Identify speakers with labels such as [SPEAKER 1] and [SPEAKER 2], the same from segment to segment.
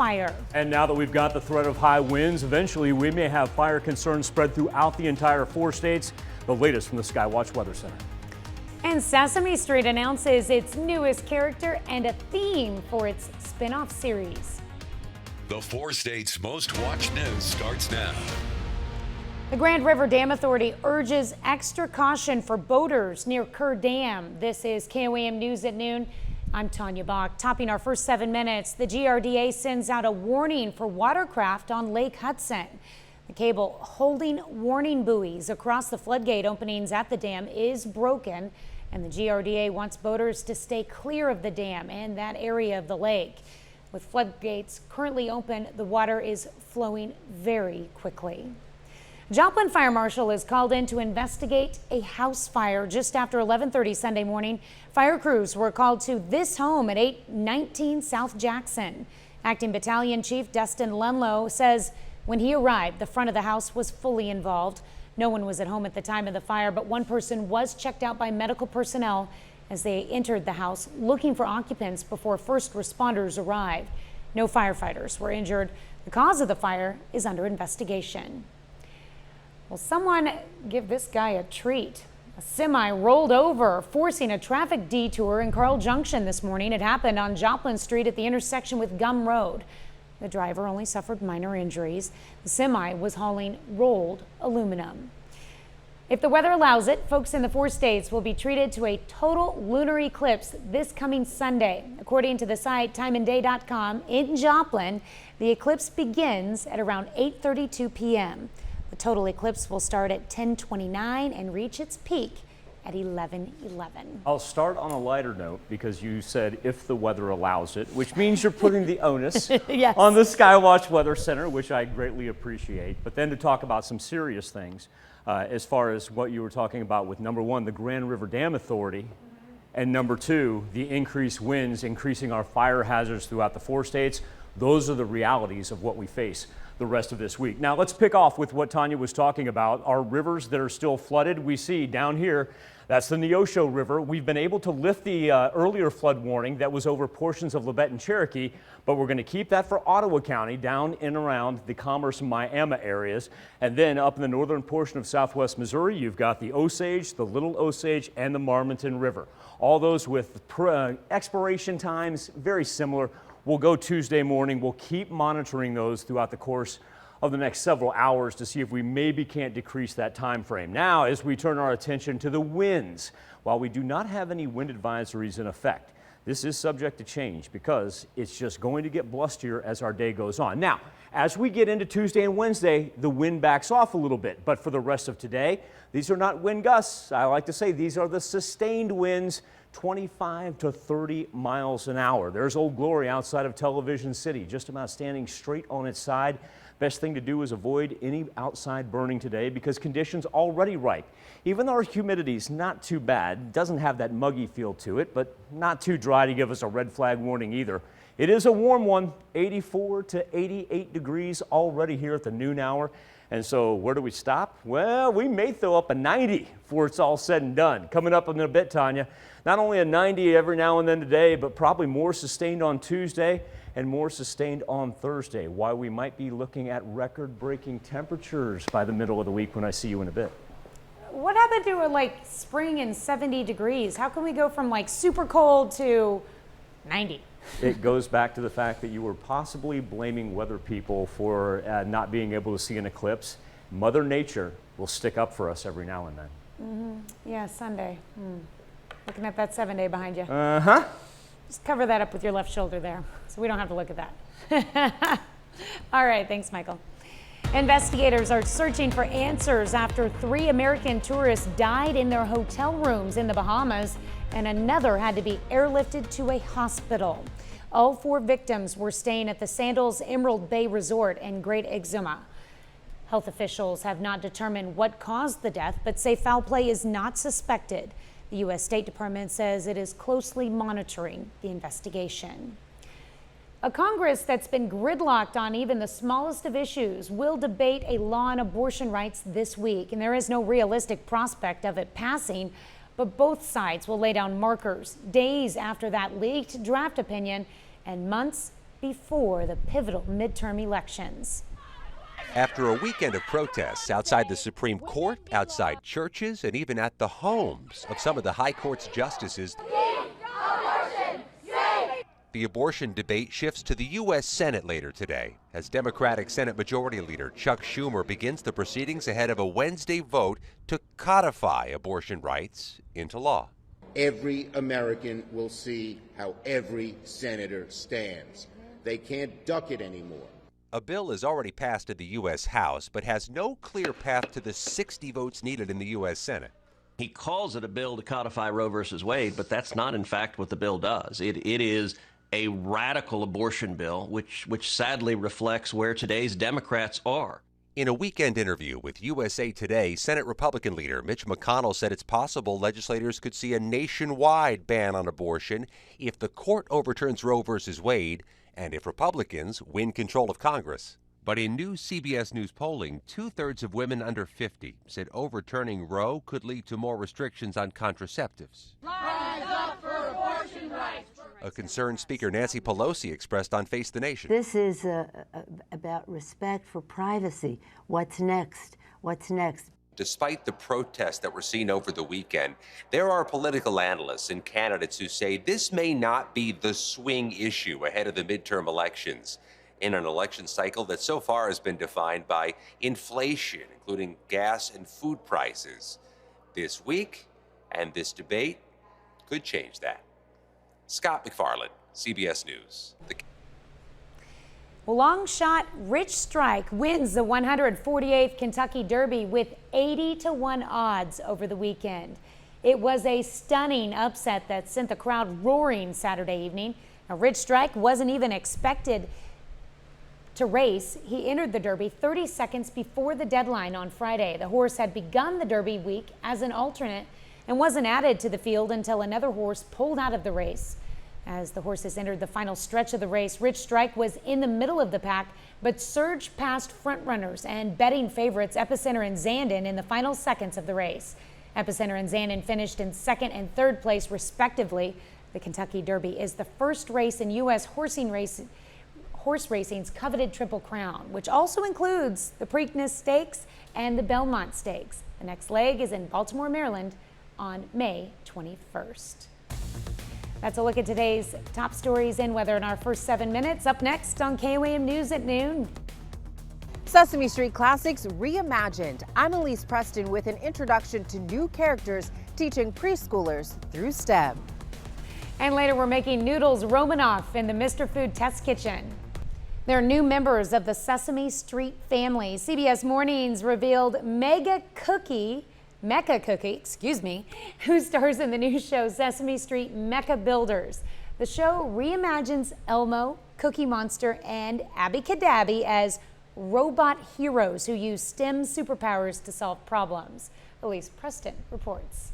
[SPEAKER 1] fire.
[SPEAKER 2] And now that we've got the threat of high winds, eventually we may have fire concerns spread throughout the entire 4 states. The latest from the Skywatch Weather Center.
[SPEAKER 1] And Sesame Street announces its newest character and a theme for its spin-off series.
[SPEAKER 3] The 4 states' most watched news starts now.
[SPEAKER 1] The Grand River Dam Authority urges extra caution for boaters near Kerr Dam. This is KOAM News at noon. I'm Tanya Bach. Topping our first 7 minutes, the GRDA sends out a warning for watercraft on Lake Hudson. The cable holding warning buoys across the floodgate openings at the dam is broken, and the GRDA wants boaters to stay clear of the dam and that area of the lake. With floodgates currently open, the water is flowing very quickly. Joplin Fire Marshal is called in to investigate a house fire just after 11:30 Sunday morning. Fire crews were called to this home at 819 South Jackson. Acting Battalion Chief Dustin Lenlow says when he arrived, the front of the house was fully involved. No one was at home at the time of the fire, but one person was checked out by medical personnel as they entered the house looking for occupants before first responders arrived. No firefighters were injured. The cause of the fire is under investigation. Well, someone give this guy a treat. A semi rolled over, forcing a traffic detour in Carl Junction this morning. It happened on Joplin Street at the intersection with Gum Road. The driver only suffered minor injuries. The semi was hauling rolled aluminum. If the weather allows it, folks in the 4 states will be treated to a total lunar eclipse this coming Sunday. According to the site timeandday.com, in Joplin, the eclipse begins at around 8:32 p.m. The total eclipse will start at 10:29 and reach its peak at 11:11.
[SPEAKER 2] I'll start on a lighter note because you said if the weather allows it, which means you're putting the onus
[SPEAKER 1] Yes.
[SPEAKER 2] on the Skywatch Weather Center, which I greatly appreciate. But then to talk about some serious things as far as what you were talking about with number 1, the Grand River Dam Authority, and number 2, the increased winds, increasing our fire hazards throughout the 4 states. Those are the realities of what we face the rest of this week. Now let's pick off with what Tanya was talking about. Our rivers that are still flooded, we see down here, that's the Neosho River. We've been able to lift the earlier flood warning that was over portions of Labette and Cherokee, but we're going to keep that for Ottawa County down and around the Commerce and Miami areas. And then up in the northern portion of southwest Missouri, you've got the Osage, the Little Osage, and the Marmonton River. All those with expiration times very similar. We'll go Tuesday morning. We'll keep monitoring those throughout the course of the next several hours to see if we maybe can't decrease that time frame. Now, as we turn our attention to the winds, while we do not have any wind advisories in effect, this is subject to change because it's just going to get blustier as our day goes on. Now, as we get into Tuesday and Wednesday, the wind backs off a little bit, but for the rest of today, these are not wind gusts. I like to say these are the sustained winds, 25 to 30 miles an hour. There's Old Glory outside of Television City, just about standing straight on its side. Best thing to do is avoid any outside burning today because conditions already right. Even though our humidity's not too bad, doesn't have that muggy feel to it, but not too dry to give us a red flag warning either. It is a warm one, 84 to 88 degrees already here at the noon hour. And so where do we stop? Well, we may throw up a 90 before it's all said and done. Coming up in a bit, Tanya. Not only a 90 every now and then today, but probably more sustained on Tuesday and more sustained on Thursday. Why we might be looking at record-breaking temperatures by the middle of the week when I see you in a bit.
[SPEAKER 1] What happened to like spring and 70 degrees? How can we go from like super cold to 90?
[SPEAKER 2] It goes back to the fact that you were possibly blaming weather people for not being able to see an eclipse. Mother Nature will stick up for us every now and then.
[SPEAKER 1] Mm-hmm. Yeah, Sunday. Looking at that 7-day behind you.
[SPEAKER 2] Uh-huh.
[SPEAKER 1] Just cover that up with your left shoulder there so we don't have to look at that. All right, thanks, Michael. Investigators are searching for answers after 3 American tourists died in their hotel rooms in the Bahamas and another had to be airlifted to a hospital. All 4 victims were staying at the Sandals Emerald Bay Resort in Great Exuma. Health officials have not determined what caused the death, but say foul play is not suspected. The U.S. State Department says it is closely monitoring the investigation. A Congress that's been gridlocked on even the smallest of issues will debate a law on abortion rights this week, and there is no realistic prospect of it passing, but both sides will lay down markers days after that leaked draft opinion and months before the pivotal midterm elections.
[SPEAKER 4] After a weekend of protests outside the Supreme Court, outside churches, and even at the homes of some of the High Court's justices, the abortion debate shifts to the U.S. Senate later today as Democratic Senate Majority Leader Chuck Schumer begins the proceedings ahead of a Wednesday vote to codify abortion rights into law.
[SPEAKER 5] Every American will see how every senator stands. They can't duck it anymore.
[SPEAKER 4] A bill is already passed in the U.S. House, but has no clear path to the 60 votes needed in the U.S. Senate.
[SPEAKER 6] He calls it a bill to codify Roe versus Wade, but that's not, in fact, what the bill does. It is a radical abortion bill, which sadly reflects where today's Democrats are.
[SPEAKER 4] In a weekend interview with USA Today, Senate Republican leader Mitch McConnell said it's possible legislators could see a nationwide ban on abortion if the court overturns Roe versus Wade and if Republicans win control of Congress. But in new CBS News polling, 2/3 of women under 50 said overturning Roe could lead to more restrictions on contraceptives.
[SPEAKER 7] Rise up for abortion rights.
[SPEAKER 4] A concerned Speaker Nancy Pelosi expressed on Face the Nation.
[SPEAKER 8] This is about respect for privacy. What's next? What's next?
[SPEAKER 4] Despite the protests that were seen over the weekend, there are political analysts and candidates who say this may not be the swing issue ahead of the midterm elections in an election cycle that so far has been defined by inflation, including gas and food prices. This week and this debate could change that. Scott McFarland, CBS News.
[SPEAKER 1] Long shot Rich Strike wins the 148th Kentucky Derby with 80-1 odds over the weekend. It was a stunning upset that sent the crowd roaring Saturday evening. Now, Rich Strike wasn't even expected to race. He entered the Derby 30 seconds before the deadline on Friday. The horse had begun the Derby week as an alternate and wasn't added to the field until another horse pulled out of the race. As the horses entered the final stretch of the race, Rich Strike was in the middle of the pack, but surged past front runners and betting favorites Epicenter and Zandon in the final seconds of the race. Epicenter and Zandon finished in second and third place, respectively. The Kentucky Derby is the first race in U.S. horse racing's coveted Triple Crown, which also includes the Preakness Stakes and the Belmont Stakes. The next leg is in Baltimore, Maryland on May 21st. That's a look at today's top stories and weather in our first 7 minutes. Up next on KOAM News at noon.
[SPEAKER 9] Sesame Street Classics Reimagined. I'm Elise Preston with an introduction to new characters teaching preschoolers through STEM.
[SPEAKER 1] And later we're making noodles Romanoff in the Mr. Food Test Kitchen. They're new members of the Sesame Street family. CBS Mornings revealed Mecca Cookie, who stars in the new show Sesame Street Mecha Builders. The show reimagines Elmo, Cookie Monster, and Abby Cadabby as robot heroes who use STEM superpowers to solve problems. Elise Preston reports.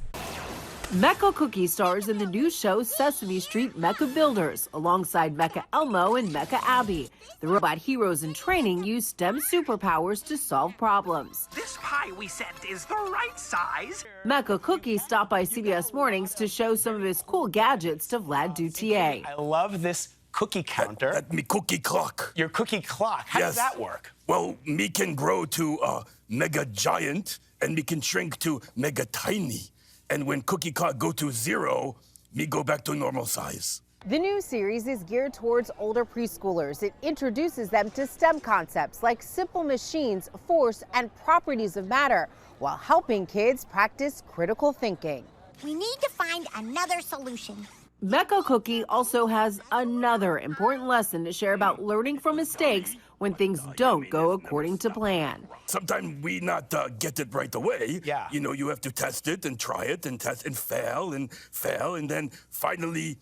[SPEAKER 9] Mecha Cookie stars in the new show Sesame Street Mecha Builders, alongside Mecha Elmo and Mecha Abby. The robot heroes in training use STEM superpowers to solve problems.
[SPEAKER 10] This pie we sent is the right size.
[SPEAKER 9] Mecha Cookie stopped by CBS Mornings to show some of his cool gadgets to Vlad Doutier.
[SPEAKER 10] I love this cookie counter.
[SPEAKER 11] That me cookie clock.
[SPEAKER 10] Your cookie clock. How does that work?
[SPEAKER 11] Well, me can grow to mega giant, and me can shrink to mega tiny. And when cookie clock go to 0, me go back to normal size.
[SPEAKER 9] The new series is geared towards older preschoolers. It introduces them to STEM concepts like simple machines, force, and properties of matter, while helping kids practice critical thinking.
[SPEAKER 12] We need to find another solution.
[SPEAKER 9] Mecha Cookie also has another important lesson to share about learning from mistakes when things don't go according to plan.
[SPEAKER 11] Sometimes we not get it right away.
[SPEAKER 10] Yeah.
[SPEAKER 11] You know, you have to test it and try it and test and fail, and then finally,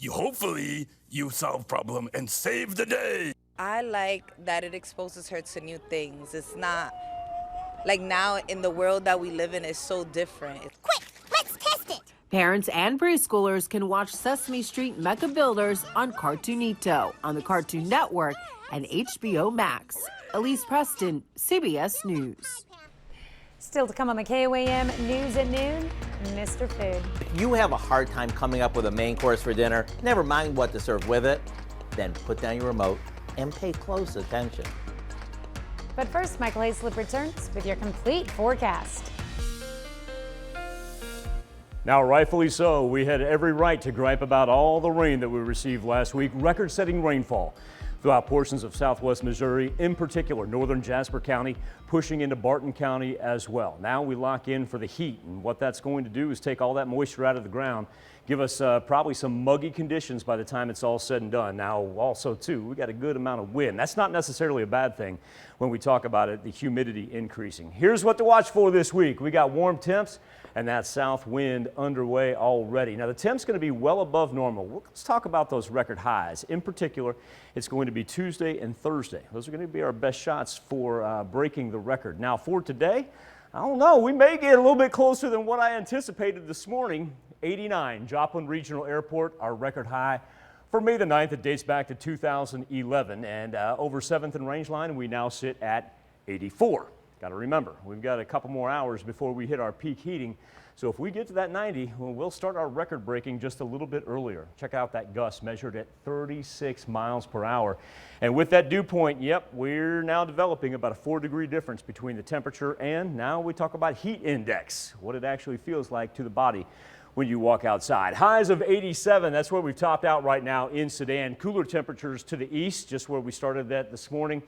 [SPEAKER 11] hopefully, you solve problem and save the day.
[SPEAKER 13] I like that it exposes her to new things. It's not like now in the world that we live in is so different.
[SPEAKER 12] Quick, let's test it.
[SPEAKER 9] Parents and preschoolers can watch Sesame Street Mecha Builders on Cartoonito, on the Cartoon Network, and HBO Max. Elise Preston, CBS News.
[SPEAKER 1] Still to come on the KOAM News at noon, Mr. Food.
[SPEAKER 14] If you have a hard time coming up with a main course for dinner, never mind what to serve with it. then put down your remote and pay close attention.
[SPEAKER 1] But first, Michael Hayslip returns with your complete forecast.
[SPEAKER 2] Now, rightfully so, we had every right to gripe about all the rain that we received last week. Record-setting rainfall throughout portions of southwest Missouri, in particular northern Jasper County, pushing into Barton County as well. Now we lock in for the heat, and what that's going to do is take all that moisture out of the ground, give us probably some muggy conditions by the time it's all said and done. Now also too, we got a good amount of wind. That's not necessarily a bad thing when we talk about it, the humidity increasing. Here's what to watch for this week. We got warm temps and that south wind underway already. Now the temp's going to be well above normal. Let's talk about those record highs. In particular, it's going to be Tuesday and Thursday. Those are going to be our best shots for breaking the record. Now for today, I don't know, we may get a little bit closer than what I anticipated this morning. 89, Joplin Regional Airport, our record high for May the 9th. It dates back to 2011, and over 7th and Rangeline, we now sit at 84. Got to remember, we've got a couple more hours before we hit our peak heating. So if we get to that 90, well, we'll start our record breaking just a little bit earlier. Check out that gust measured at 36 miles per hour. And with that dew point, yep, we're now developing about a 4-degree difference between the temperature and now we talk about heat index, what it actually feels like to the body when you walk outside. Highs of 87, that's where we've topped out right now in Sedan. Cooler temperatures to the east, just where we started that this morning,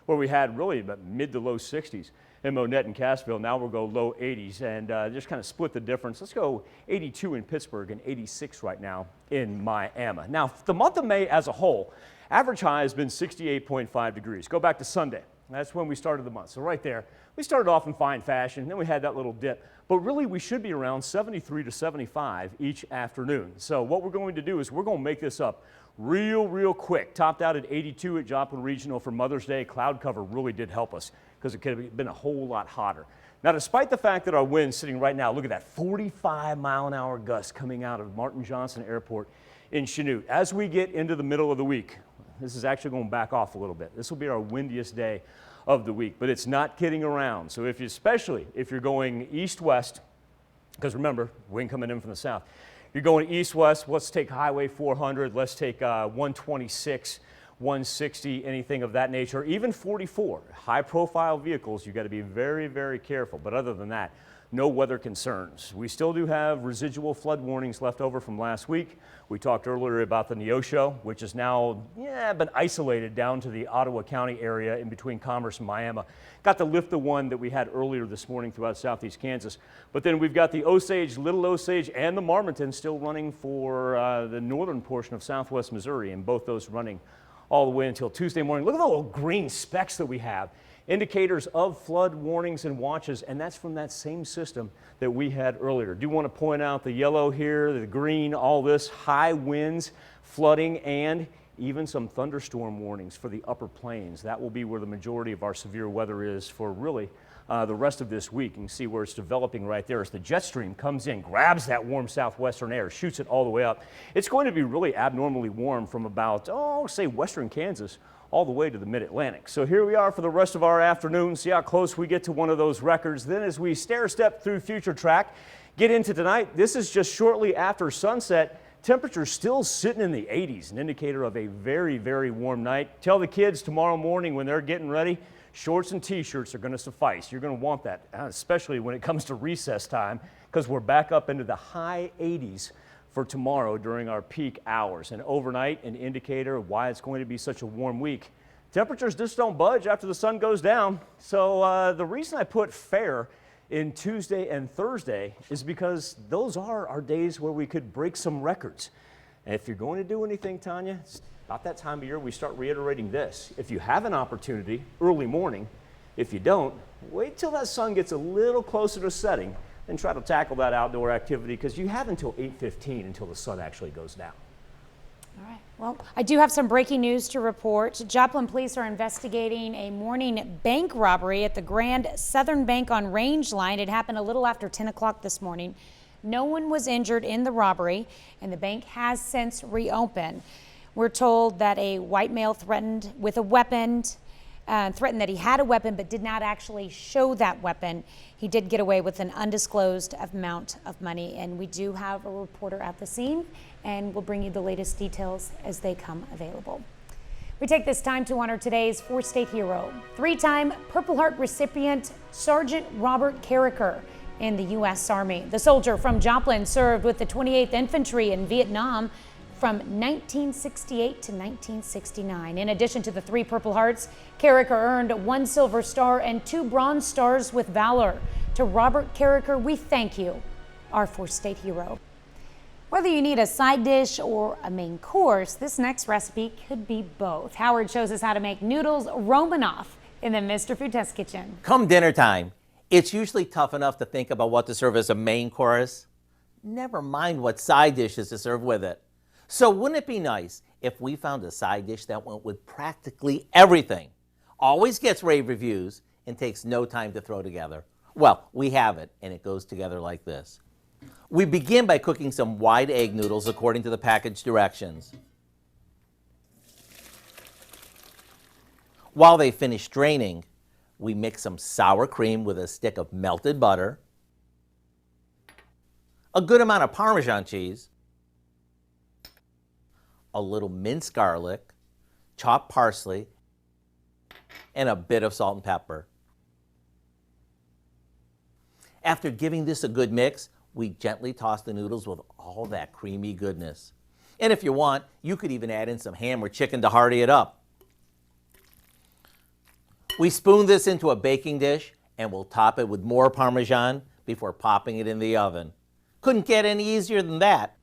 [SPEAKER 2] where we had really about mid to low 60s. In Monette and Cassville, now we'll go low 80s and just kind of split the difference. Let's go 82 in Pittsburgh and 86 right now in Miami. Now, the month of May as a whole, average high has been 68.5 degrees. Go back to Sunday. That's when we started the month. So right there, we started off in fine fashion, then we had that little dip. But really, we should be around 73 to 75 each afternoon. So what we're going to do is we're going to make this up real quick. Topped out at 82 at Joplin Regional for Mother's Day. Cloud cover really did help us because it could have been a whole lot hotter. Now, despite the fact that our wind's sitting right now, look at that 45-mile-an-hour gust coming out of Martin Johnson Airport in Chanute. As we get into the middle of the week, this is actually going to back off a little bit. This will be our windiest day of the week, but it's not kidding around. So especially if you're going east-west, because remember, wind coming in from the south, you're going east-west, let's take Highway 400, let's take 126, 160, anything of that nature, even 44. High-profile vehicles, you've got to be very careful. But other than that, no weather concerns. We still do have residual flood warnings left over from last week. We talked earlier about the Neosho, which is now been isolated down to the Ottawa County area in between Commerce and Miami. Got to lift the one that we had earlier this morning throughout southeast Kansas. But then we've got the Osage, Little Osage, and the Marmonton still running for the northern portion of southwest Missouri, and both those running all the way until Tuesday morning. Look at the little green specks that we have. Indicators of flood warnings and watches, and that's from that same system that we had earlier. Do want to point out the yellow here, the green, all this, high winds, flooding, and even some thunderstorm warnings for the upper plains. That will be where the majority of our severe weather is for really the rest of this week. You can see where it's developing right there as the jet stream comes in, grabs that warm southwestern air, shoots it all the way up. It's going to be really abnormally warm from about, say western Kansas all the way to the mid-Atlantic. So here we are for the rest of our afternoon. See how close we get to one of those records. Then as we stair-step through future track, get into tonight, this is just shortly after sunset. Temperatures still sitting in the 80s, an indicator of a very warm night. Tell the kids tomorrow morning when they're getting ready, shorts and t-shirts are going to suffice. You're going to want that, especially when it comes to recess time, because we're back up into the high 80s for tomorrow during our peak hours. And overnight, an indicator of why it's going to be such a warm week. Temperatures just don't budge after the sun goes down. So the reason I put fair in Tuesday and Thursday is because those are our days where we could break some records. And if you're going to do anything, Tanya, it's about that time of year we start reiterating this. If you have an opportunity, early morning. If you don't, wait till that sun gets a little closer to setting and try to tackle that outdoor activity, because you have until 8:15 until the sun actually goes down.
[SPEAKER 1] All right. Well, I do have some breaking news to report. Joplin police are investigating a morning bank robbery at the Grand Southern Bank on Rangeline. It happened a little after 10 o'clock this morning. No one was injured in the robbery, and the bank has since reopened. We're told that a white male threatened with a weapon, threatened that he had a weapon but did not actually show that weapon. He did get away with an undisclosed amount of money, and we do have a reporter at the scene, and we'll bring you the latest details as they come available. We take this time to honor today's four-state hero, three-time Purple Heart recipient Sergeant Robert Carriker in the U.S. Army. The soldier from Joplin served with the 28th Infantry in Vietnam from 1968 to 1969. In addition to the 3 Purple Hearts, Carriker earned 1 Silver Star and 2 Bronze Stars with Valor. To Robert Carriker, we thank you, our four-state hero. Whether you need a side dish or a main course, this next recipe could be both. Howard shows us how to make noodles Romanoff in the Mr. Food Test Kitchen.
[SPEAKER 14] Come dinner time, it's usually tough enough to think about what to serve as a main course. Never mind what side dishes to serve with it. So wouldn't it be nice if we found a side dish that went with practically everything, always gets rave reviews, and takes no time to throw together? Well, we have it, and it goes together like this. We begin by cooking some wide egg noodles according to the package directions. While they finish draining, we mix some sour cream with a stick of melted butter, a good amount of Parmesan cheese, a little minced garlic, chopped parsley, and a bit of salt and pepper. After giving this a good mix, we gently toss the noodles with all that creamy goodness. And if you want, you could even add in some ham or chicken to hearty it up. We spoon this into a baking dish and we'll top it with more Parmesan before popping it in the oven. Couldn't get any easier than that.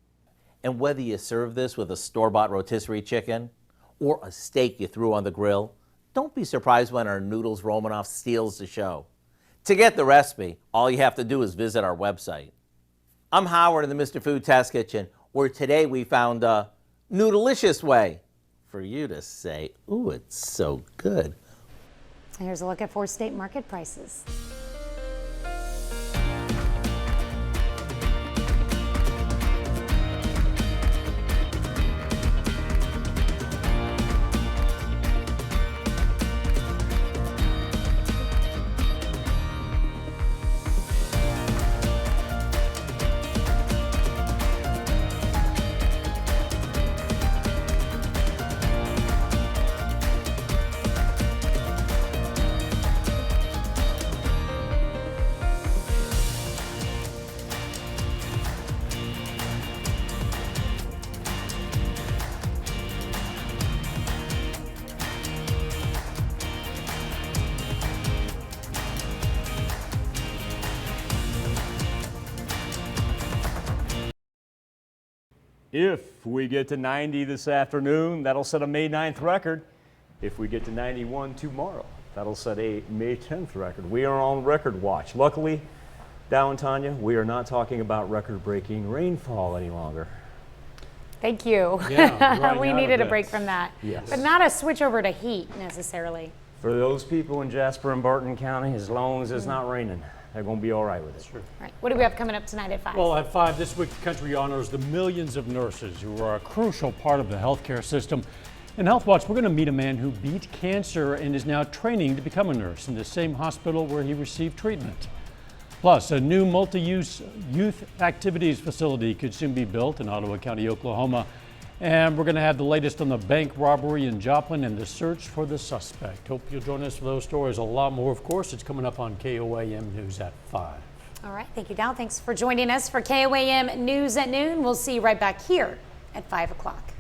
[SPEAKER 14] And whether you serve this with a store-bought rotisserie chicken or a steak you threw on the grill, don't be surprised when our noodles Romanoff steals the show. To get the recipe, all you have to do is visit our website. I'm Howard in the Mr. Food Test Kitchen, where today we found a noodleicious way for you to say, ooh, it's so good.
[SPEAKER 1] Here's a look at four-state market prices.
[SPEAKER 2] If we get to 90 this afternoon, that'll set a May 9th record. If we get to 91 tomorrow, that'll set a May 10th record. We are on record watch. Luckily, Dow and Tanya, we are not talking about record-breaking rainfall any longer.
[SPEAKER 1] Thank you.
[SPEAKER 2] Yeah,
[SPEAKER 1] we needed a break from that.
[SPEAKER 2] Yes.
[SPEAKER 1] But not a switch over to heat necessarily.
[SPEAKER 2] For those people in Jasper and Barton County, as long as it's not raining, they're going to be all right with it.
[SPEAKER 1] All right. What do we have coming up tonight at 5?
[SPEAKER 15] Well, at 5 this week, the country honors the millions of nurses who are a crucial part of the healthcare system. In Health Watch, we're going to meet a man who beat cancer and is now training to become a nurse in the same hospital where he received treatment. Plus, a new multi-use youth activities facility could soon be built in Ottawa County, Oklahoma. And we're going to have the latest on the bank robbery in Joplin and the search for the suspect. Hope you'll join us for those stories. A lot more, of course. It's coming up on KOAM News at 5.
[SPEAKER 1] All right. Thank you, Dow. Thanks for joining us for KOAM News at noon. We'll see you right back here at 5 o'clock.